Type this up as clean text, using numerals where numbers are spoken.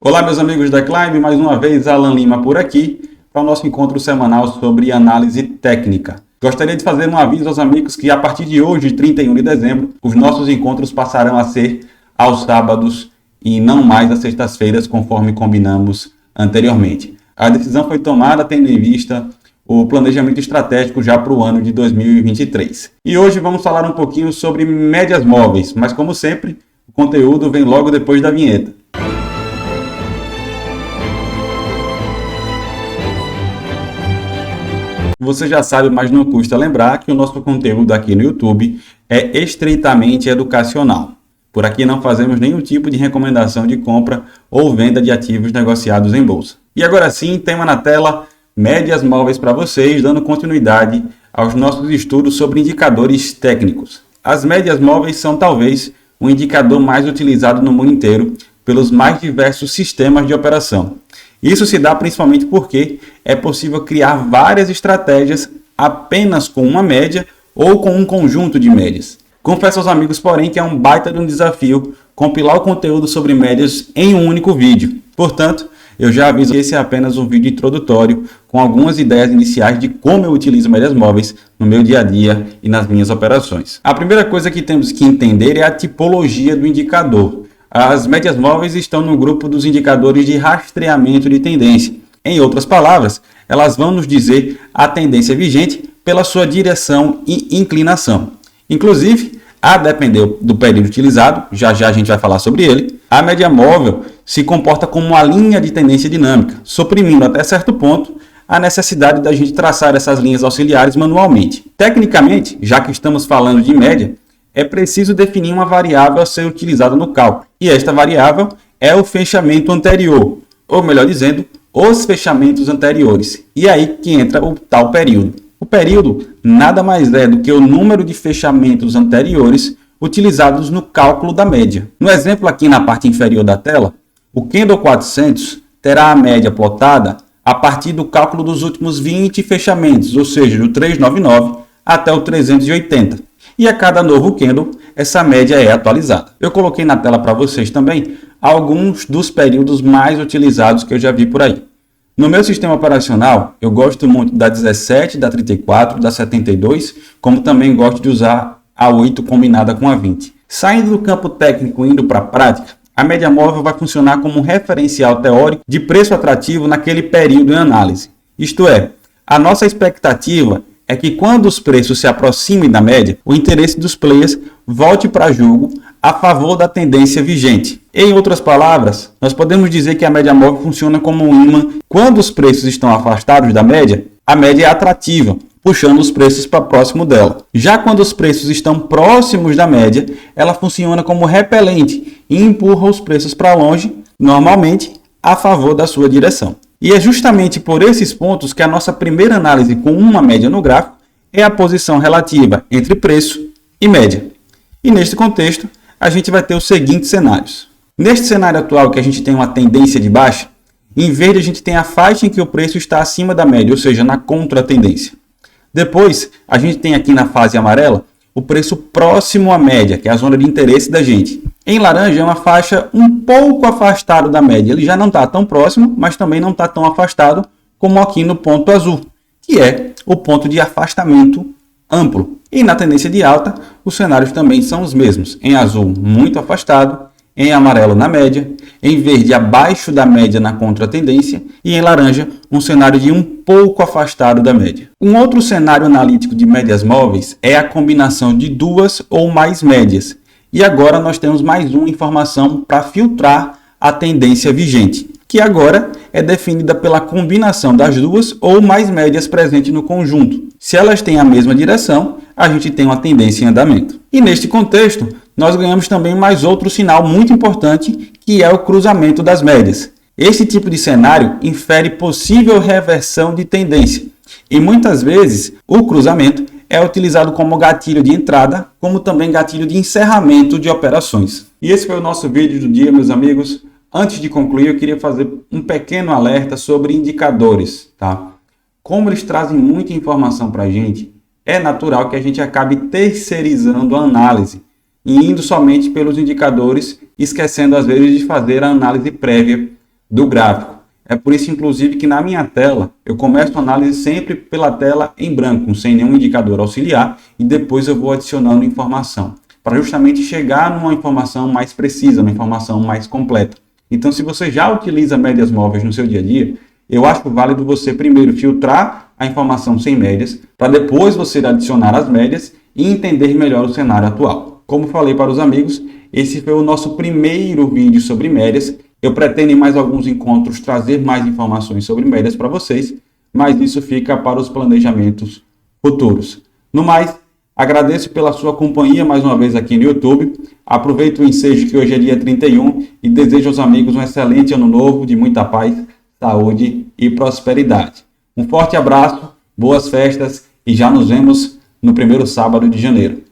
Olá, meus amigos da Climb, mais uma vez Alan Lima por aqui para o nosso encontro semanal sobre análise técnica. Gostaria de fazer um aviso aos amigos que a partir de hoje, 31 de dezembro, os nossos encontros passarão a ser aos sábados e não mais às sextas-feiras, conforme combinamos anteriormente. A decisão foi tomada tendo em vista o planejamento estratégico já para o ano de 2023. E hoje vamos falar um pouquinho sobre médias móveis, mas como sempre, o conteúdo vem logo depois da vinheta. Você já sabe, mas não custa lembrar que o nosso conteúdo aqui no YouTube é estritamente educacional. Por aqui não fazemos nenhum tipo de recomendação de compra ou venda de ativos negociados em bolsa. E agora sim, tema na tela, médias móveis para vocês, dando continuidade aos nossos estudos sobre indicadores técnicos. As médias móveis são talvez o indicador mais utilizado no mundo inteiro pelos mais diversos sistemas de operação. Isso se dá principalmente porque é possível criar várias estratégias apenas com uma média ou com um conjunto de médias. Confesso aos amigos, porém, que é um baita de um desafio compilar o conteúdo sobre médias em um único vídeo. Portanto, eu já aviso que esse é apenas um vídeo introdutório com algumas ideias iniciais de como eu utilizo médias móveis no meu dia a dia e nas minhas operações. A primeira coisa que temos que entender é a tipologia do indicador. As médias móveis estão no grupo dos indicadores de rastreamento de tendência. Em outras palavras, elas vão nos dizer a tendência vigente pela sua direção e inclinação. Inclusive, a depender do período utilizado, já a gente vai falar sobre ele, a média móvel se comporta como uma linha de tendência dinâmica, suprimindo até certo ponto a necessidade da gente traçar essas linhas auxiliares manualmente. Tecnicamente, já que estamos falando de média, é preciso definir uma variável a ser utilizada no cálculo. E esta variável é o fechamento anterior, ou melhor dizendo, os fechamentos anteriores. E aí que entra o tal período. O período nada mais é do que o número de fechamentos anteriores utilizados no cálculo da média. No exemplo aqui na parte inferior da tela, o Candle 400 terá a média plotada a partir do cálculo dos últimos 20 fechamentos, ou seja, do 399 até o 380. E a cada novo candle, essa média é atualizada. Eu coloquei na tela para vocês também alguns dos períodos mais utilizados que eu já vi por aí. No meu sistema operacional, eu gosto muito da 17, da 34, da 72, como também gosto de usar a 8 combinada com a 20. Saindo do campo técnico e indo para a prática, a média móvel vai funcionar como um referencial teórico de preço atrativo naquele período em análise. Isto é, a nossa expectativa é que quando os preços se aproximem da média, o interesse dos players volte para jogo a favor da tendência vigente. Em outras palavras, nós podemos dizer que a média móvel funciona como um imã. Quando os preços estão afastados da média, a média é atrativa, puxando os preços para próximo dela. Já quando os preços estão próximos da média, ela funciona como repelente e empurra os preços para longe, normalmente a favor da sua direção. E é justamente por esses pontos que a nossa primeira análise com uma média no gráfico é a posição relativa entre preço e média. E neste contexto, a gente vai ter os seguintes cenários. Neste cenário atual que a gente tem uma tendência de baixa, em verde a gente tem a faixa em que o preço está acima da média, ou seja, na contratendência. Depois, a gente tem aqui na fase amarela o preço próximo à média, que é a zona de interesse da gente. Em laranja é uma faixa um pouco afastada da média. Ele já não está tão próximo, mas também não está tão afastado como aqui no ponto azul, que é o ponto de afastamento amplo. E na tendência de alta, os cenários também são os mesmos. Em azul, muito afastado. Em amarelo, na média. Em verde, abaixo da média na contratendência. E em laranja, um cenário de um pouco afastado da média. Um outro cenário analítico de médias móveis é a combinação de duas ou mais médias. E agora nós temos mais uma informação para filtrar a tendência vigente, que agora é definida pela combinação das duas ou mais médias presentes no conjunto. Se elas têm a mesma direção, a gente tem uma tendência em andamento. E neste contexto, nós ganhamos também mais outro sinal muito importante, que é o cruzamento das médias. Esse tipo de cenário infere possível reversão de tendência. E muitas vezes, o cruzamento é utilizado como gatilho de entrada, como também gatilho de encerramento de operações. E esse foi o nosso vídeo do dia, meus amigos. Antes de concluir, eu queria fazer um pequeno alerta sobre indicadores, tá? Como eles trazem muita informação para a gente, é natural que a gente acabe terceirizando a análise e indo somente pelos indicadores, esquecendo às vezes de fazer a análise prévia do gráfico. É por isso, inclusive, que na minha tela, eu começo a análise sempre pela tela em branco, sem nenhum indicador auxiliar, e depois eu vou adicionando informação, para justamente chegar numa informação mais precisa, uma informação mais completa. Então, se você já utiliza médias móveis no seu dia a dia, eu acho válido você primeiro filtrar a informação sem médias, para depois você adicionar as médias e entender melhor o cenário atual. Como falei para os amigos, esse foi o nosso primeiro vídeo sobre médias. Eu pretendo em mais alguns encontros trazer mais informações sobre médias para vocês, mas isso fica para os planejamentos futuros. No mais, agradeço pela sua companhia mais uma vez aqui no YouTube. Aproveito o ensejo que hoje é dia 31 e desejo aos amigos um excelente ano novo de muita paz, saúde e prosperidade. Um forte abraço, boas festas e já nos vemos no primeiro sábado de janeiro.